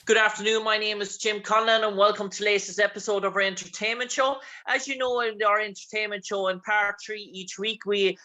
Good afternoon. My name is Jim Conlan, and welcome to the latest episode of our entertainment show. As you know, in our entertainment show, in part 3 each week, we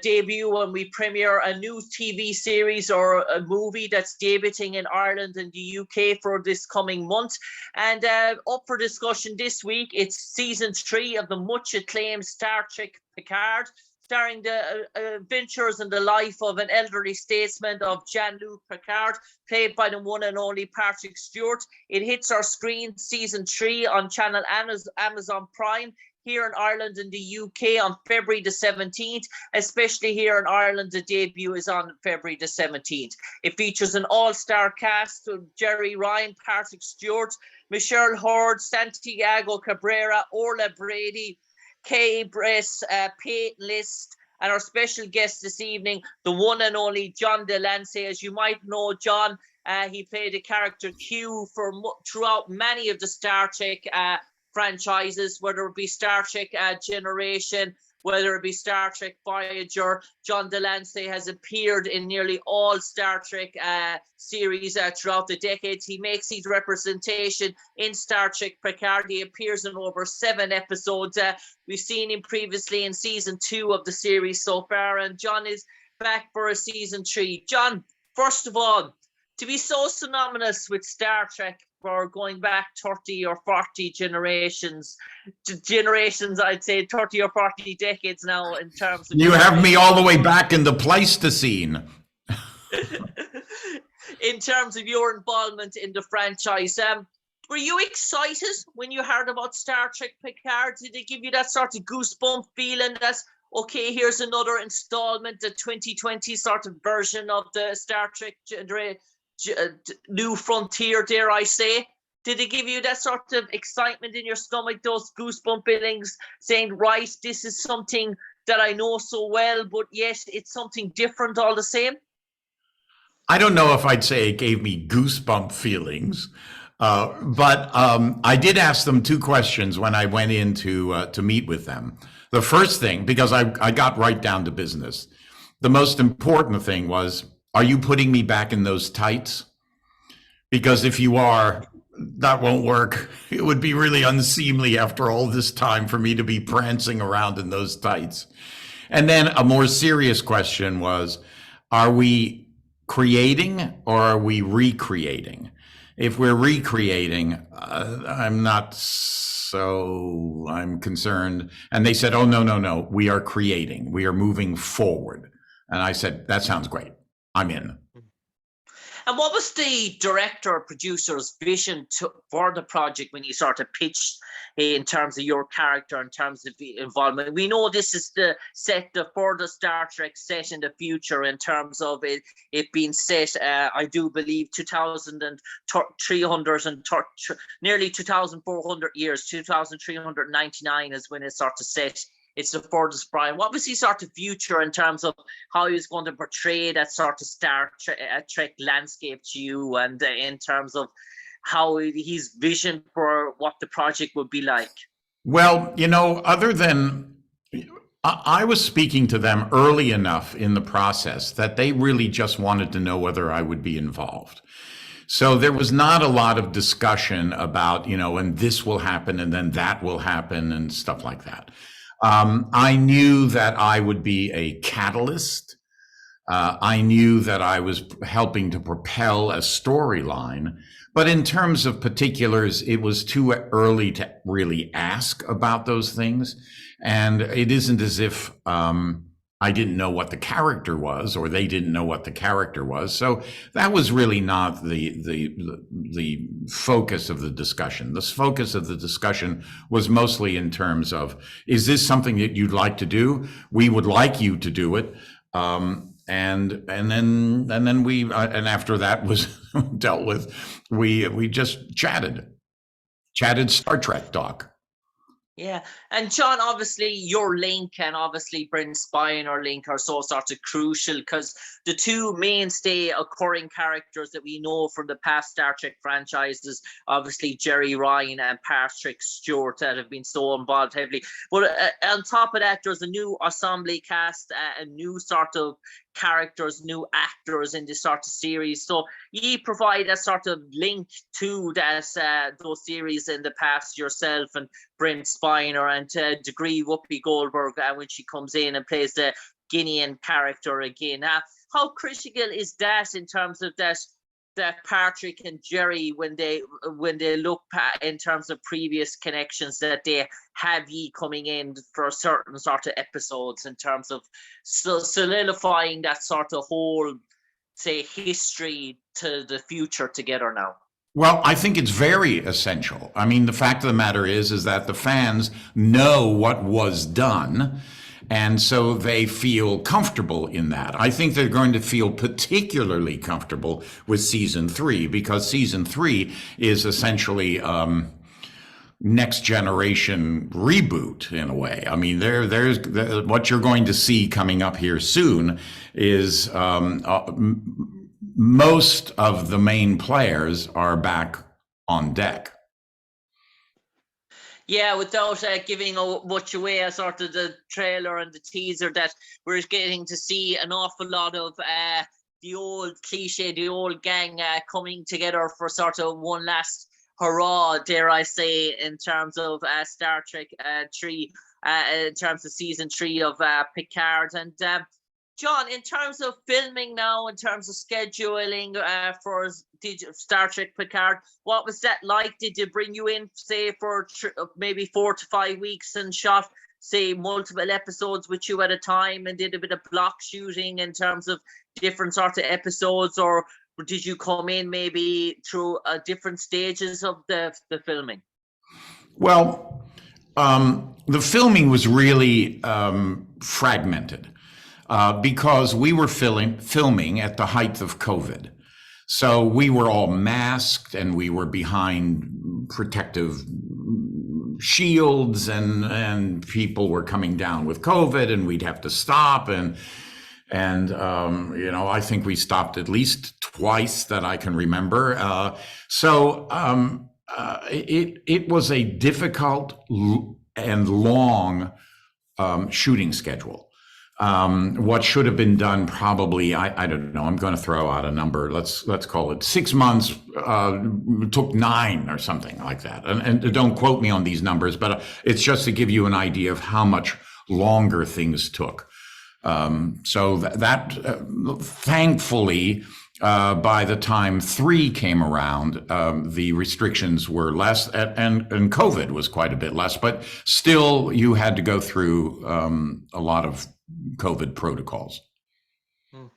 debut and we premiere a new TV series or a movie that's debuting in Ireland and the UK for this coming month. And up for discussion this week, it's season 3 of the much acclaimed Star Trek Picard, starring the adventures and the life of an elderly statesman of Jean Luc Picard, played by the one and only Patrick Stewart. It hits our screen season 3 on Channel Amazon Prime here in Ireland and the UK on February the 17th. Especially here in Ireland, the debut is on February the 17th. It features an all-star cast of Jeri Ryan, Patrick Stewart, Michelle Hurd, Santiago Cabrera, Orla Brady, Kay Bress, Peyton List, and our special guest this evening, the one and only John de Lancie. As you might know, John, he played the character Q throughout many of the Star Trek franchises, whether it be Star Trek Generation, whether it be Star Trek Voyager. John de Lancie has appeared in nearly all Star Trek series throughout the decades. He makes his representation in Star Trek Picard. He appears in over 7 episodes. We've seen him previously in season 2 of the series so far, and John is back for a season 3. John, first of all, to be so synonymous with Star Trek for going back 30 or 40 generations, I'd say 30 or 40 decades now in terms of... You have me all the way back in the Pleistocene. In terms of your involvement in the franchise, were you excited when you heard about Star Trek Picard? Did it give you that sort of goosebump feeling that, okay, here's another installment, the 2020 sort of version of the Star Trek New Frontier, dare I say? Did it give you that sort of excitement in your stomach, those goosebump feelings, saying, right, this is something that I know so well, but yet it's something different all the same? I don't know if I'd say it gave me goosebump feelings, but I did ask them 2 questions when I went in to meet with them. The first thing, because I got right down to business, the most important thing was, are you putting me back in those tights? Because if you are, that won't work. It would be really unseemly after all this time for me to be prancing around in those tights. And then a more serious question was, are we creating or are we recreating? If we're recreating, I'm concerned. And they said, oh, no, we are creating. We are moving forward. And I said, that sounds great. I'm in. And what was the director or producer's vision for the project when you sort of pitched in terms of your character, in terms of the involvement? We know this is the further Star Trek set in the future in terms of it being set, I do believe, 2,300 and nearly 2,400 years, 2,399 is when it's sort of set. It's the furthest prime. What was his sort of future in terms of how he was going to portray that sort of Star Trek landscape to you, and in terms of how his vision for what the project would be like? Well, other than I was speaking to them early enough in the process that they really just wanted to know whether I would be involved. So there was not a lot of discussion about, and this will happen and then that will happen and stuff like that. I knew that I would be a catalyst. I knew that I was helping to propel a storyline. But in terms of particulars, it was too early to really ask about those things. And it isn't as if I didn't know what the character was, or they didn't know what the character was. So that was really not the focus of the discussion. The focus of the discussion was mostly in terms of, is this something that you'd like to do? We would like you to do it. And then we after that was dealt with, we just chatted Star Trek talk. Yeah, and John, obviously your link and obviously Brent Spiner link are so sort of crucial, because the 2 mainstay occurring characters that we know from the past Star Trek franchises, obviously Jeri Ryan and Patrick Stewart, that have been so involved heavily. But on top of that, there's a new ensemble cast, a new sort of characters, new actors in this sort of series. So you provide a sort of link to that those series in the past yourself, and Brent Spiner, and to a degree Whoopi Goldberg when she comes in and plays the Guinean character again. How critical is that in terms of that Patrick and Jeri, when they look in terms of previous connections, that they have ye coming in for certain sort of episodes, in terms of solidifying that sort of whole, say, history to the future together now? Well, I think it's very essential. I mean, the fact of the matter is that the fans know what was done, and so they feel comfortable in that. I think they're going to feel particularly comfortable with season 3, because season 3 is essentially next generation reboot in a way. I mean, there's what you're going to see coming up here soon is most of the main players are back on deck. Yeah, without giving much away, a sort of the trailer and the teaser, that we're getting to see an awful lot of the old cliche, the old gang coming together for sort of one last hurrah, dare I say, in terms of Star Trek 3, in terms of season 3 of Picard. And John, in terms of filming now, in terms of scheduling for Star Trek Picard, what was that like? Did they bring you in, say, for maybe 4 to 5 weeks and shot, say, multiple episodes with you at a time, and did a bit of block shooting in terms of different sort of episodes, or did you come in maybe through different stages of the filming? Well, the filming was really fragmented. Because we were filming at the height of COVID. So we were all masked, and we were behind protective shields, and people were coming down with COVID, and we'd have to stop. And I think we stopped at least twice that I can remember. So it was a difficult and long shooting schedule. What should have been done probably, I don't know, I'm going to throw out a number. Let's call it 6 months, took 9 or something like that. And don't quote me on these numbers, but it's just to give you an idea of how much longer things took. So that thankfully, by the time 3 came around, the restrictions were less, and COVID was quite a bit less, but still you had to go through a lot of COVID protocols. And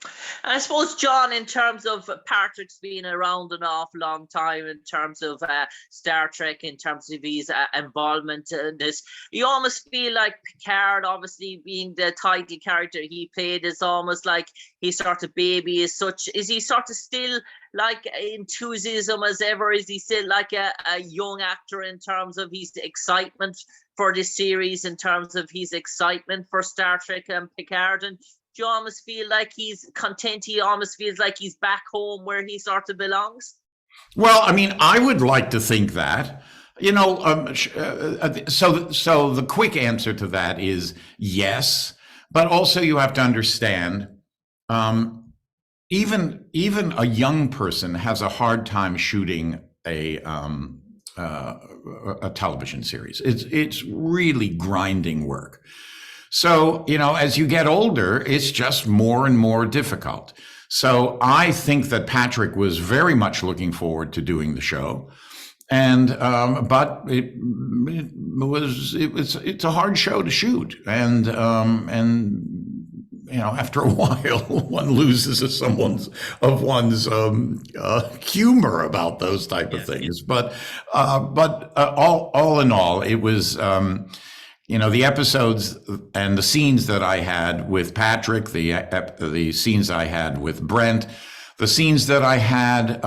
I suppose, John, in terms of Patrick's been around an awful long time, in terms of Star Trek, in terms of his involvement in this, you almost feel like Picard, obviously being the title character he played, is almost like his sort of baby as such. Is he sort of still like enthusiasm as ever? Is he still like a young actor in terms of his excitement for this series, in terms of his excitement for Star Trek and Picard? And do you almost feel like he's content? He almost feels like he's back home where he sort of belongs? Well, I mean, I would like to think that. So the quick answer to that is yes, but also you have to understand, even a young person has a hard time shooting a television series. It's really grinding work. So, as you get older, it's just more and more difficult. So I think that Patrick was very much looking forward to doing the show. And, but it's a hard show to shoot. And after a while, one loses one's humor about those type of things. But all in all, it was, the episodes and the scenes that I had with Patrick, the scenes I had with Brent, the scenes that I had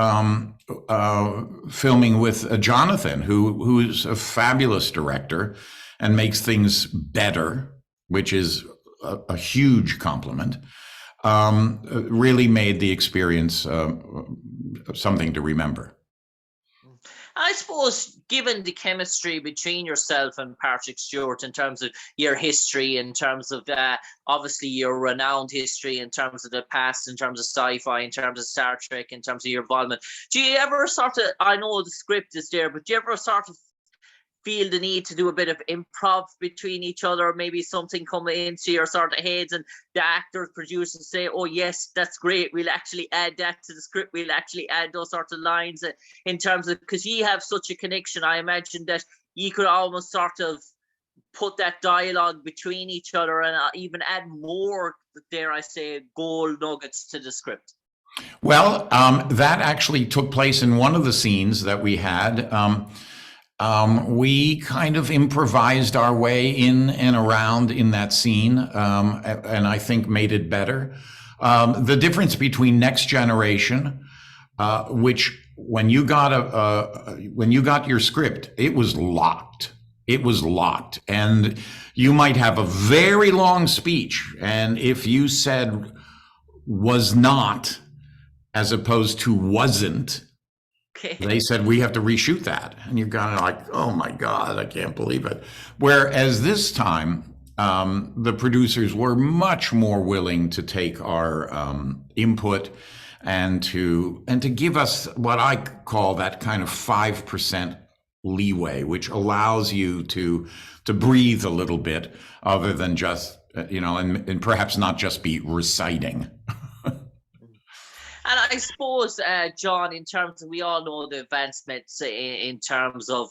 filming with Jonathan, who's a fabulous director and makes things better, which is a huge compliment, really made the experience something to remember. I suppose, given the chemistry between yourself and Patrick Stewart in terms of your history, in terms of obviously your renowned history, in terms of the past, in terms of sci-fi, in terms of Star Trek, in terms of your involvement, do you ever sort of, I know the script is there, but do you ever sort of feel the need to do a bit of improv between each other, maybe something coming into your sort of heads and the actors, producers say, oh yes, that's great, we'll actually add that to the script, we'll actually add those sorts of lines in terms of, because you have such a connection, I imagine that you could almost sort of put that dialogue between each other and even add more, dare I say, gold nuggets to the script. Well, that actually took place in one of the scenes that we had. We kind of improvised our way in and around in that scene, and I think made it better. The difference between Next Generation, which when you got your script, it was locked. It was locked, and you might have a very long speech, and if you said was not as opposed to wasn't, they said, we have to reshoot that. And you're kind of like, oh my God, I can't believe it. Whereas this time, the producers were much more willing to take our input and to give us what I call that kind of 5% leeway, which allows you to breathe a little bit other than just, and perhaps not just be reciting. And I suppose, John, in terms of, we all know the advancements in terms of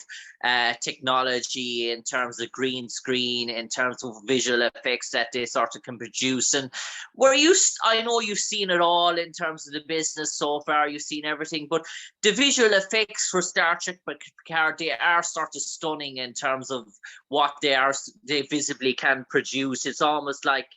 technology, in terms of green screen, in terms of visual effects that they sort of can produce. And I know you've seen it all in terms of the business so far, you've seen everything, but the visual effects for Star Trek Picard, they are sort of stunning in terms of what they visibly can produce. It's almost like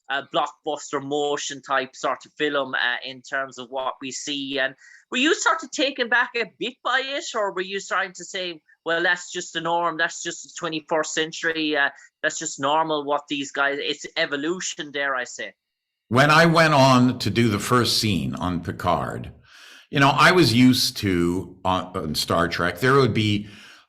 a blockbuster motion type sort of film in terms of what we see. And were you sort of taken back a bit by it, or were you starting to say, well, that's just the norm, that's just the 21st century, that's just normal what these guys, it's evolution, dare I say? When I went on to do the first scene on Picard, I was used to, on Star Trek, there would be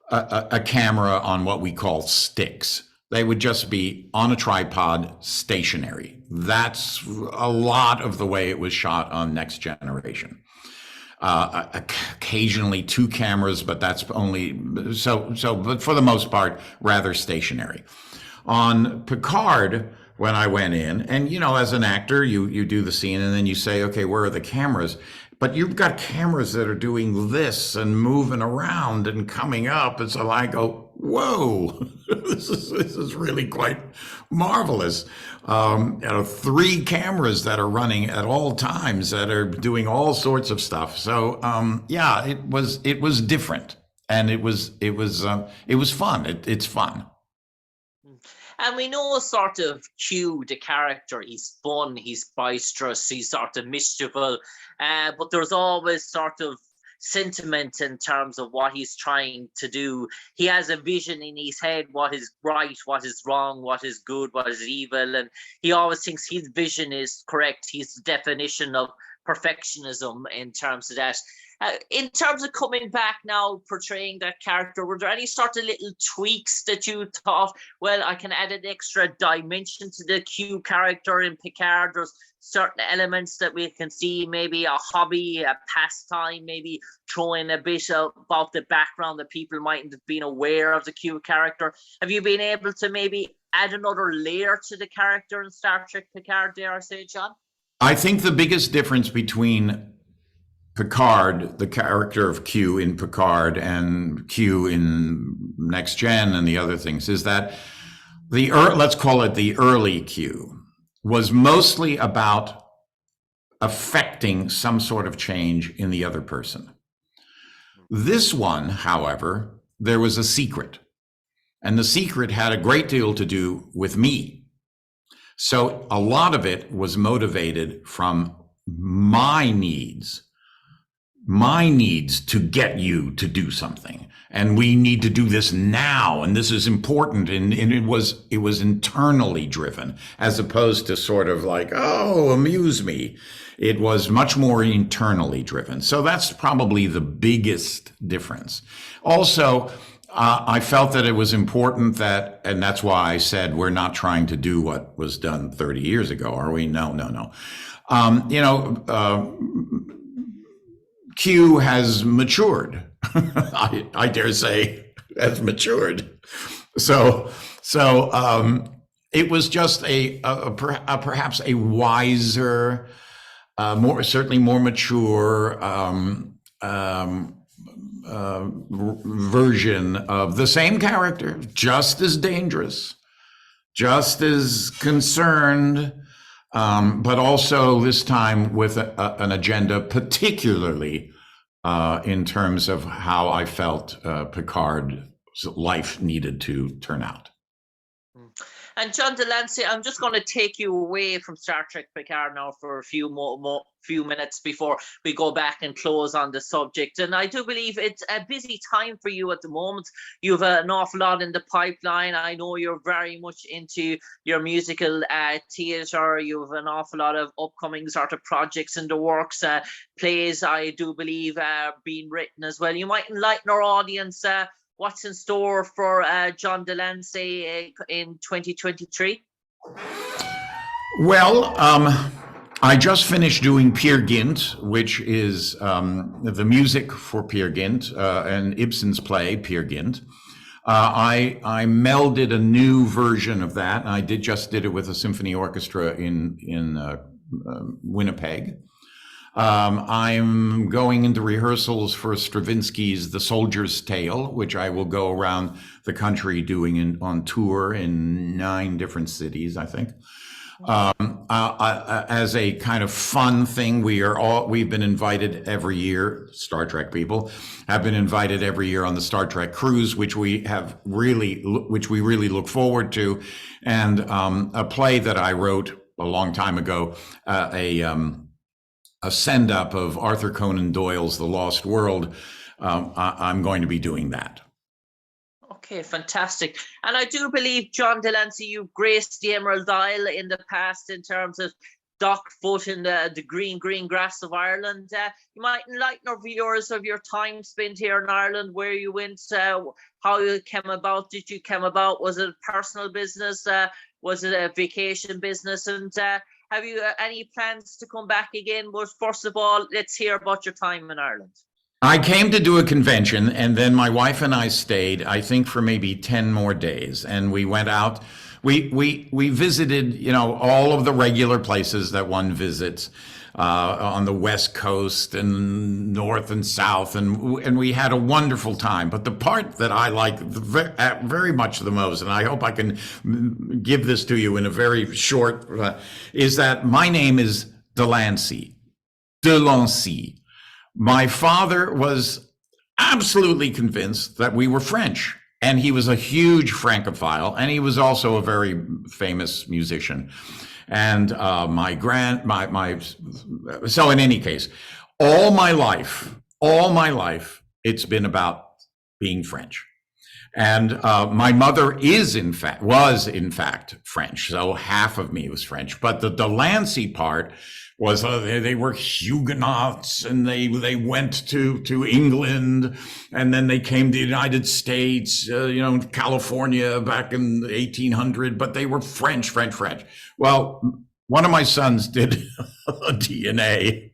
a camera on what we call sticks. They would just be on a tripod, stationary. That's a lot of the way it was shot on Next Generation. Occasionally 2 cameras, but that's only but for the most part, rather stationary. On Picard, when I went in, and as an actor, you do the scene and then you say, okay, where are the cameras? But you've got cameras that are doing this and moving around and coming up. And so I go, whoa, this is really quite marvelous. 3 cameras that are running at all times that are doing all sorts of stuff. So yeah, it was different, and it was fun. It's fun. And we know sort of Q, the character, he's fun, he's boisterous, he's sort of mischievous, but there's always sort of sentiment in terms of what he's trying to do. He has a vision in his head, what is right, what is wrong, what is good, what is evil, and he always thinks his vision is correct. He's the definition of perfectionism in terms of that. In terms of coming back now, portraying that character, were there any sort of little tweaks that you thought, well, I can add an extra dimension to the Q character in Picard? There's certain elements that we can see, maybe a hobby, a pastime, maybe throwing a bit about the background that people mightn't have been aware of the Q character. Have you been able to maybe add another layer to the character in Star Trek Picard, dare I say, John? I think the biggest difference between Picard, the character of Q in Picard, and Q in Next Gen and the other things, is that let's call it the early Q, was mostly about affecting some sort of change in the other person. This one, however, there was a secret, and the secret had a great deal to do with me. So a lot of it was motivated from my needs to get you to do something. and we need to do this now, and this is important, and it was internally driven, as opposed to sort of like, oh, amuse me. It was much more internally driven. So that's probably the biggest difference. Also, I felt that it was important that, and that's why I said we're not trying to do what was done 30 years ago, are we? No. Q has matured. I dare say has matured. So it was just perhaps a wiser, certainly more mature version of the same character, just as dangerous, just as concerned, but also this time with an agenda, particularly in terms of how I felt Picard's life needed to turn out. And John de Lancie, I'm just going to take you away from Star Trek Picard now for a few minutes before we go back and close on the subject. And I do believe it's a busy time for you at the moment. You have an awful lot in the pipeline. I know you're very much into your musical theatre. You have an awful lot of upcoming sort of projects in the works. Plays, I do believe, being written as well. You might enlighten our audience what's in store for John de Lancie in 2023? Well, I just finished doing Peer Gynt, which is the music for Peer Gynt and Ibsen's play, Peer Gynt. I melded a new version of that. And I just did it with a symphony orchestra in Winnipeg. I'm going into rehearsals for Stravinsky's The Soldier's Tale, which I will go around the country doing on tour in 9 different cities, I think. As a kind of fun thing, we've been invited every year. Star Trek people have been invited every year on the Star Trek cruise, which we really look forward to, and a play that I wrote a long time ago, a send-up of Arthur Conan Doyle's The Lost World. I'm going to be doing that. Okay, fantastic. And I do believe, John de Lancie, you've graced the Emerald Isle in the past in terms of dock foot in the green grass of Ireland. You might enlighten our viewers of your time spent here in Ireland, where you went, how you came about. Did you come about? Was it a personal business? Was it a vacation business? And have you any plans to come back again? But first of all, let's hear about your time in Ireland. I came to do a convention, and then my wife and I stayed, I think, for maybe 10 more days. And we went out. We visited, all of the regular places that one visits on the West Coast and north and south, and we had a wonderful time. But the part that I like very much the most, and I hope I can give this to you in a very short, is that my name is de Lancie. My father was absolutely convinced that we were French, and he was a huge Francophile, and he was also a very famous musician. And so in any case, all my life, it's been about being French. And my mother was in fact French, so half of me was French. But the de Lancie part was they were Huguenots, and they went to England, and then they came to the United States, California back in 1800, but they were French. Well, one of my sons did a DNA.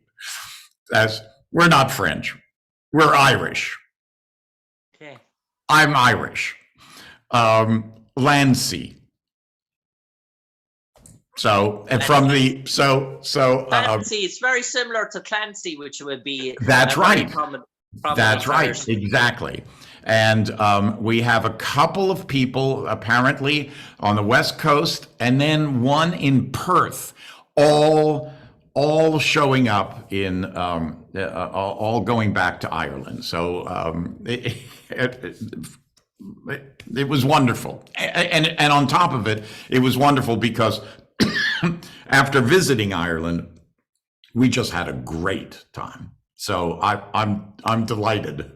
We're not French, we're Irish. Okay. I'm Irish. Lancie. So, and from the Clancy, it's very similar to Clancy, which would be that's right. That's right, Irish. Exactly. And we have a couple of people apparently on the West Coast, and then one in Perth, all showing up in all going back to Ireland. So it was wonderful, and on top of it, it was wonderful because after visiting Ireland, we just had a great time. So I'm delighted.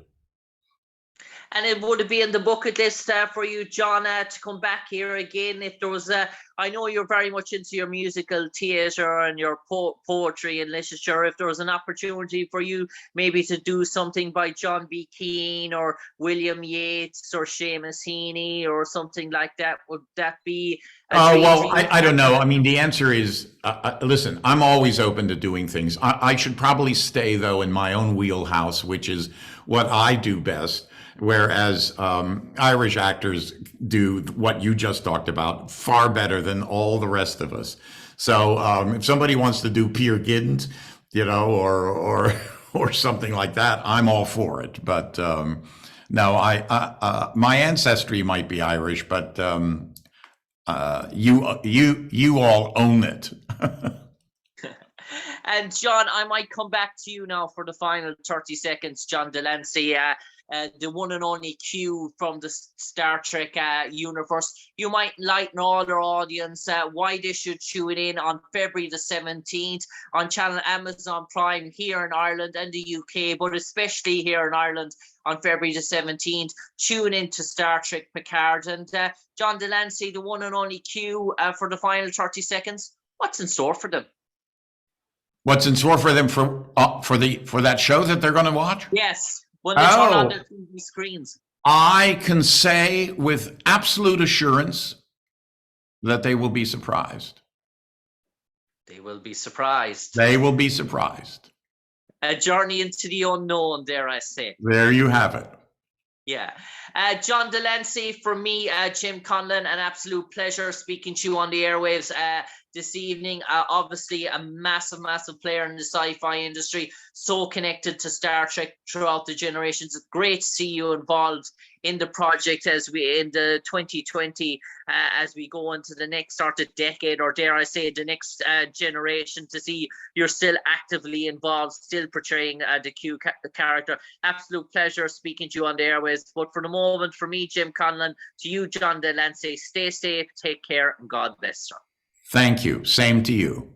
And it would be in the bucket list for you, John, to come back here again if there was a. I know you're very much into your musical theatre and your poetry and literature. If there was an opportunity for you maybe to do something by John B. Keane or William Yeats or Seamus Heaney or something like that, would that be? Oh, well, I don't know. I mean, the answer is, listen, I'm always open to doing things. I should probably stay, though, in my own wheelhouse, which is what I do best. Whereas Irish actors do what you just talked about far better than all the rest of us. So if somebody wants to do Peer Gynt, you know, or something like that, I'm all for it. But no, my ancestry might be Irish, but you all own it. And John, I might come back to you now for the final 30 seconds, John de Lancie. The one and only Q from the Star Trek universe. You might enlighten all our audience why they should tune in on February the 17th on channel Amazon Prime here in Ireland and the UK, but especially here in Ireland on February the 17th. Tune in to Star Trek Picard. And John de Lancie, the one and only Q, for the final 30 seconds. What's in store for them? What's in store for them for that show that they're going to watch? Yes. When they turn on their TV screens. I can say with absolute assurance that they will be surprised. They will be surprised. They will be surprised. A journey into the unknown, dare I say. There you have it. Yeah. John de Lancie, for me, Jim Conlan, an absolute pleasure speaking to you on the airwaves this evening. Obviously, a massive, massive player in the sci-fi industry, so connected to Star Trek throughout the generations. It's great to see you involved in the project as we in the 2020 as we go into the next sort of decade, or dare I say the next generation, to see you're still actively involved, still portraying the Q character. Absolute pleasure speaking to you on the airways. But for the moment, for me, Jim Conlan, to you, John de Lancie, stay safe, take care, and God bless you. Thank you. Same to you.